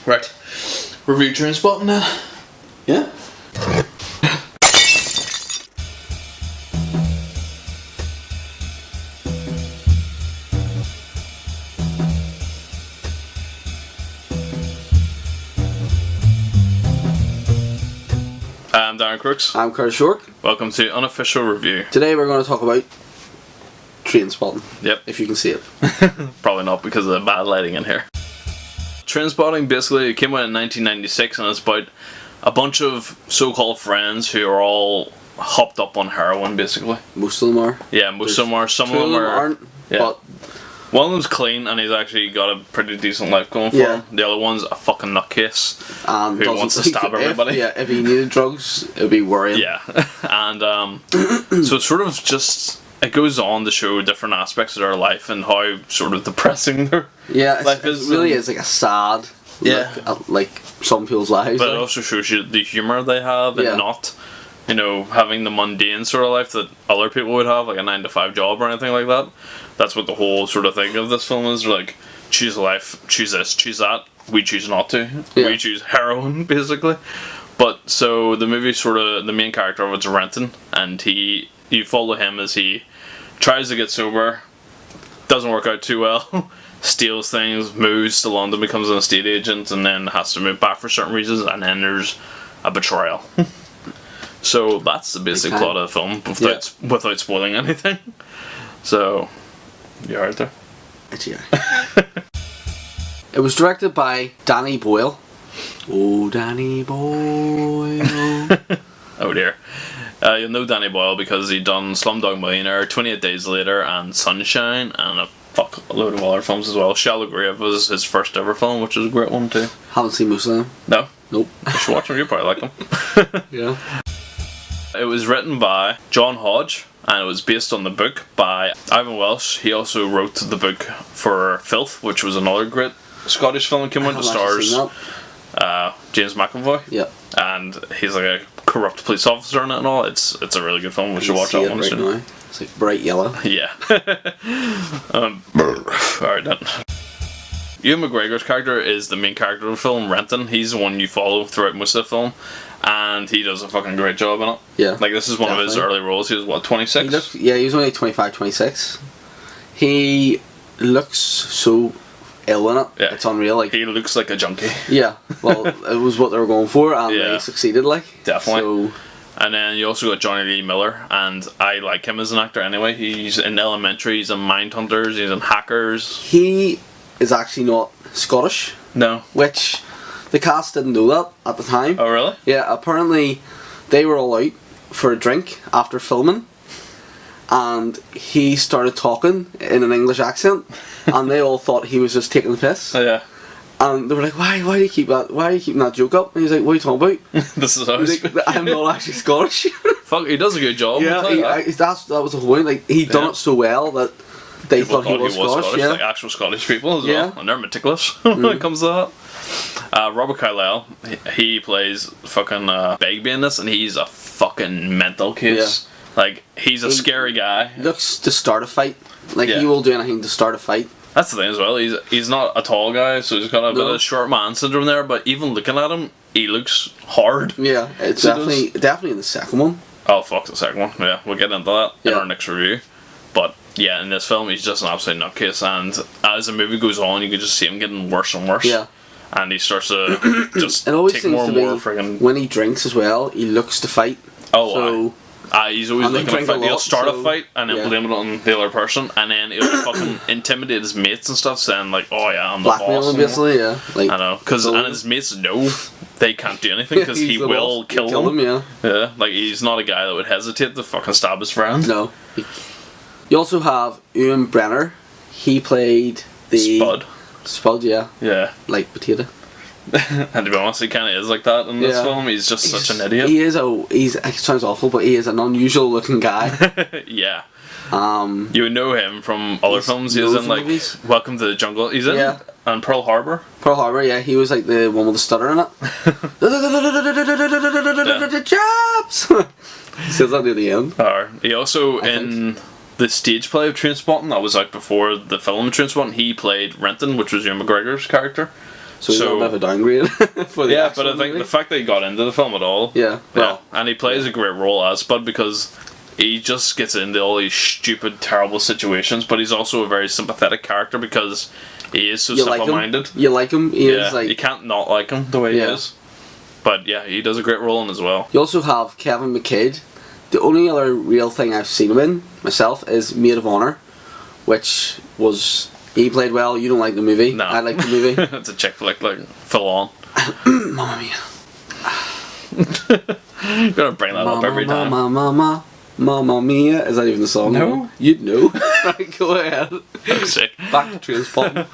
Right. Review Trainspotting now. Yeah. I'm Darren Crooks. I'm Curtis York. Welcome to Unofficial Review. Today we're going to talk about Trainspotting. Yep. If you can see it. Probably not because of the bad lighting in here. Trainspotting basically came out in 1996 and it's about a bunch of so-called friends who are all hopped up on heroin basically. Most of them are. Yeah, most of them are. Some of them aren't. Yeah. But one of them's clean and he's actually got a pretty decent life going for him. The other one's a fucking nutcase who wants to stab everybody. If he needed drugs, it would be worrying. Yeah. And so it's sort of just, it goes on to show different aspects of their life and how sort of depressing their life is. It really is like a sad look like some people's lives. But it also shows you the humour they have and not, you know, having the mundane sort of life that other people would have, like a 9-to-5 job or anything like that. That's what the whole sort of thing of this film is, like, choose life, choose this, choose that. We choose not to. We choose heroin, basically. But, so, the movie sort of, the main character of it's Renton, and you follow him as he tries to get sober, doesn't work out too well, steals things, moves to London, becomes an estate agent, and then has to move back for certain reasons, and then there's a betrayal. So, that's the basic plot of the film, without spoiling anything. So, you alright there? Yeah. It was directed by Danny Boyle. Oh, Danny Boyle. Oh dear. You'll know Danny Boyle because he done Slumdog Millionaire, 28 Days Later, and Sunshine, and a load of other films as well. Shallow Grave was his first ever film, which was a great one too. Haven't seen most of them. No? Nope. You should watch them, you probably like them. Yeah. It was written by John Hodge, and it was based on the book by Ivan Welsh. He also wrote the book for Filth, which was another great Scottish film that came out. It stars James McAvoy. Yeah. And he's like a corrupt police officer in it and all. It's a really good film. We should watch that one soon. Now. It's like bright yellow. Yeah. Alright then. Ewan McGregor's character is the main character of the film, Renton. He's the one you follow throughout most of the film. And he does a fucking great job in it. Yeah. Like, this is one of his early roles. He was, what, 26? He was only 25, 26. He looks so ill in it. Yeah. It's unreal. Like, he looks like a junkie. Yeah. Well, it was what they were going for, and they succeeded, like. Definitely. So, and then you also got Jonny Lee Miller, and I like him as an actor anyway. He's in Elementary, he's in Mindhunters, he's in Hackers. He is actually not Scottish. No. Which the cast didn't know that at the time. Oh, really? Yeah, apparently they were all out for a drink after filming, and he started talking in an English accent, and they all thought he was just taking the piss. Oh, yeah. And they were like, why do you keep that? Why are you keeping that joke up? And he's like, what are you talking about? This is how he's like, I'm not actually Scottish. Fuck, he does a good job. Yeah, that was the whole point. Like, he'd done it so well that they thought he was Scottish. Yeah. Like actual Scottish people as well, and they're meticulous when it comes to that. Robert Carlyle, he plays fucking Begbie in this, and he's a fucking mental case. Yeah. Like, he's a scary guy. Looks to start a fight. Like, he will do anything to start a fight. That's the thing as well. He's not a tall guy, so he's got a bit of short man syndrome there. But even looking at him, he looks hard. Yeah, it's definitely in the second one. Oh fuck, the second one. Yeah, we'll get into that in our next review. But yeah, in this film, he's just an absolute nutcase, and as the movie goes on, you can just see him getting worse and worse. Yeah. And he starts to just it always take seems more and to more be friggin'. When he drinks as well, he looks to fight. Oh, so he's always looking to fight. He'll start a fight and then blame it on the other person, and then he'll fucking intimidate his mates and stuff, saying like, "Oh yeah, I'm the boss." Blackmail him, basically, yeah. Like, I know, and his mates know they can't do anything because he will kill them. Yeah, like he's not a guy that would hesitate to fucking stab his friend. No. You also have Ewan Bremner. He played the Spud, yeah. Yeah. Like potato. And to be honest, he kind of is like that in this film. He's just such an idiot. It sounds awful, but he is an unusual looking guy. Yeah. You would know him from other films. He was in like movies. Welcome to the Jungle. He's in and Pearl Harbor. Pearl Harbor, yeah. He was like the one with the stutter in it. Jobs. He says that near the end. He also in the stage play of Trainspotting that was like before the film Trainspotting. He played Renton, which was Ewan McGregor's character. So he's a little bit of a downgrade for the yeah, but I actual think movie. the fact that he got into the film at all, Yeah, well, and he plays a great role as Spud because he just gets into all these stupid, terrible situations, but he's also a very sympathetic character because he is so simple-minded. You like him. He is like, you can't not like him the way he is. But yeah, he does a great role in as well. You also have Kevin McKidd. The only other real thing I've seen him in myself is Maid of Honor, which was he played well. You don't like the movie? No, I like the movie. It's a chick flick, like full on. Mamma mia. You're gonna bring that up every time. Mamma mia. Is that even the song? No. You'd know. Right, go ahead. I'm sick. Back to Trainspotting.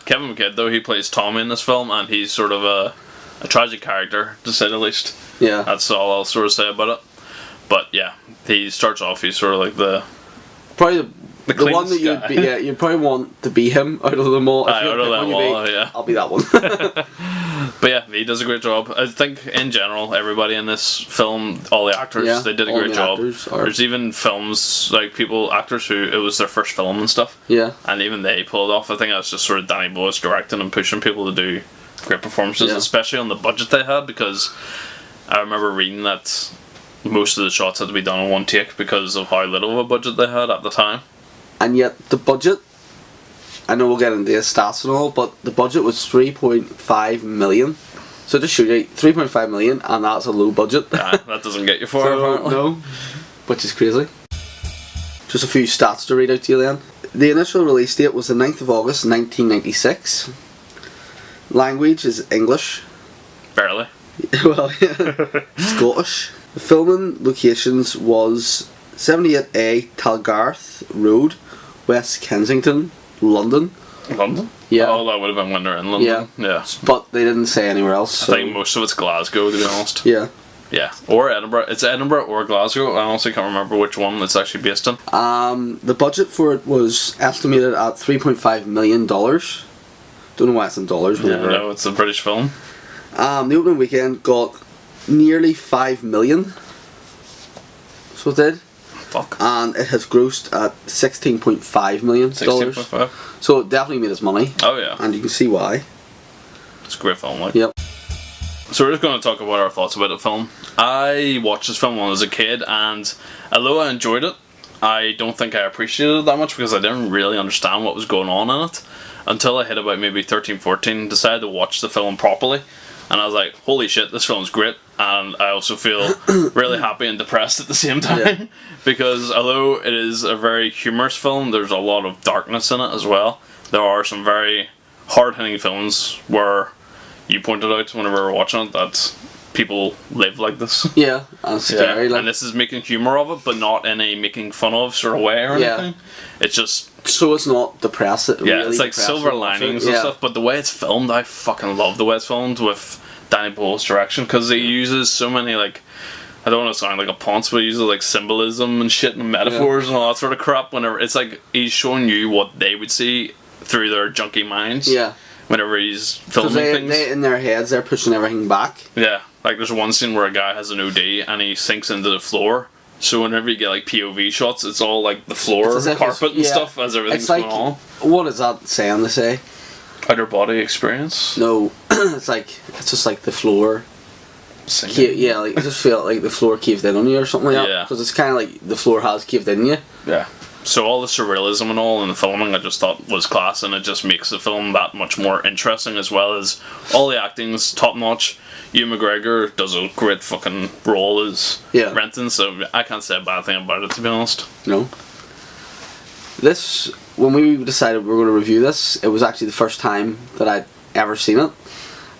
Kevin McKidd, though, he plays Tommy in this film, and he's sort of a tragic character, to say the least. Yeah. That's all I'll sort of say about it. But yeah, he starts off, he's sort of like probably the one that guy. you'd probably want to be him out of them all. Out of them all, yeah. I'll be that one. But yeah, he does a great job. I think in general, everybody in this film, all the actors, they did a great job. There's even films, like actors who it was their first film and stuff. Yeah. And even they pulled it off. I think that's just sort of Danny Boyle directing and pushing people to do great performances, especially on the budget they had, because I remember reading that most of the shots had to be done in one take because of how little of a budget they had at the time. And yet the budget, I know we'll get into the stats and all, but the budget was 3.5 million. So just show you 3.5 million, and that's a low budget. That doesn't get you far, apparently. No, which is crazy. Just a few stats to read out to you then. The initial release date was the 9th of August 1996. Language is English. Barely. Well, yeah. Scottish. The filming locations was 78A Talgarth Road, West Kensington, London. London? Yeah. Oh, that would have been when they're in London. Yeah. But they didn't say anywhere else. I think most of it's Glasgow, to be honest. Yeah. Yeah. Or Edinburgh. It's Edinburgh or Glasgow. I honestly can't remember which one it's actually based in. The budget for it was estimated at $3.5 million. Don't know why it's in dollars. Yeah, no, it's a British film. The opening weekend got nearly 5 million. So it did. Fuck. And it has grossed at $16.5 million. 16.5. So it definitely made its money. Oh yeah. And you can see why. It's a great film, like. Yep. So we're just going to talk about our thoughts about the film. I watched this film when I was a kid, and although I enjoyed it, I don't think I appreciated it that much because I didn't really understand what was going on in it until I hit about maybe 13, 14, decided to watch the film properly, and I was like, holy shit, this film's great. And I also feel really happy and depressed at the same time because although it is a very humorous film, there's a lot of darkness in it as well. There are some very hard-hitting films where you pointed out whenever we were watching it that people live like this. Yeah, and scary. Yeah. And this is making humour of it, but not in a making fun of sort of way or anything. It's just... So it's not depressing. Yeah, really it's like silver linings and stuff, but the way it's filmed, I fucking love the way it's filmed with Danny Boyle's direction, because he uses so many, like, I don't want to sound like a ponce, but he uses like symbolism and shit and metaphors and all that sort of crap. Whenever it's like he's showing you what they would see through their junky minds. Yeah. Whenever he's filming things. They, in their heads, they're pushing everything back. Yeah. Like there's one scene where a guy has an OD and he sinks into the floor. So whenever you get like POV shots, it's all like the floor, carpet and stuff as everything's it's like, going on. What is that saying they say? Outer body experience? No, it's just like the floor. Yeah, like you just feel like the floor caved in on you or something like that. Because it's kind of like the floor has caved in you. Yeah. So all the surrealism and all in the filming I just thought was class, and it just makes the film that much more interesting, as well as all the acting's top notch. Ewan McGregor does a great fucking role as Renton, so I can't say a bad thing about it, to be honest. No. This, when we decided we were going to review this, it was actually the first time that I'd ever seen it.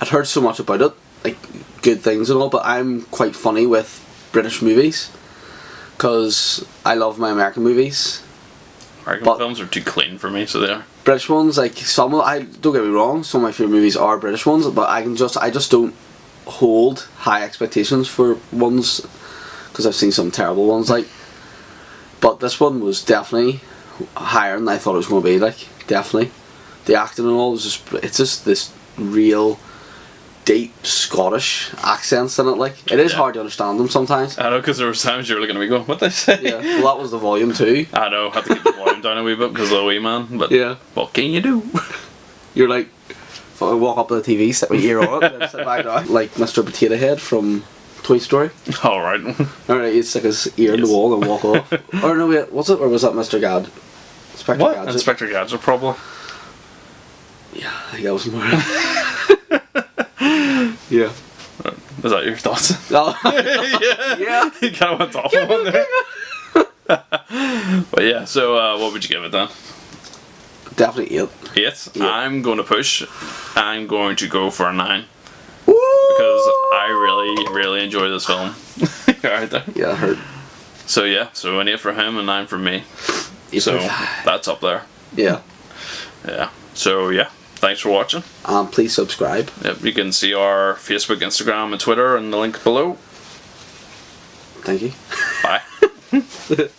I'd heard so much about it, like good things and all, but I'm quite funny with British movies because I love my American movies. American films are too clean for me, so they are. British ones, like some of, I don't get me wrong, some of my favourite movies are British ones, but I just don't hold high expectations for ones because I've seen some terrible ones, like. But this one was definitely higher than I thought it was going to be, like, definitely. The acting and all was it's just this real deep Scottish accents in it, like. It is hard to understand them sometimes. I know, because there was times you were looking at me going, what they say? Yeah, well that was the volume too. I know, had to keep the volume down a wee bit because of the wee man, but what can you do? You're like, walk up to the TV, sit my ear on it, and then sit back down. Like Mr. Potato Head from Toy Story. Alright. Alright, he'd stick his ear in the wall and walk off. Or no, wait, was it? Or was that Mr. Gad? Inspector What? Gadget? Inspector Gadget, probably. Yeah, I think that was more. Yeah. Is that your thoughts? Oh. Yeah. You kind of went off on one there. But yeah, so what would you give it then? Definitely 8. 8? Yeah. I'm going to push. I'm going to go for a 9. Woo! Because I really enjoy this film. Right there. Yeah, I heard. So yeah, so an 8 for him and 9 for me. 8 So for 5. that's up there. Yeah. Yeah. So yeah, thanks for watching. Please subscribe. Yep, you can see our Facebook, Instagram, and Twitter in the link below. Thank you. Bye.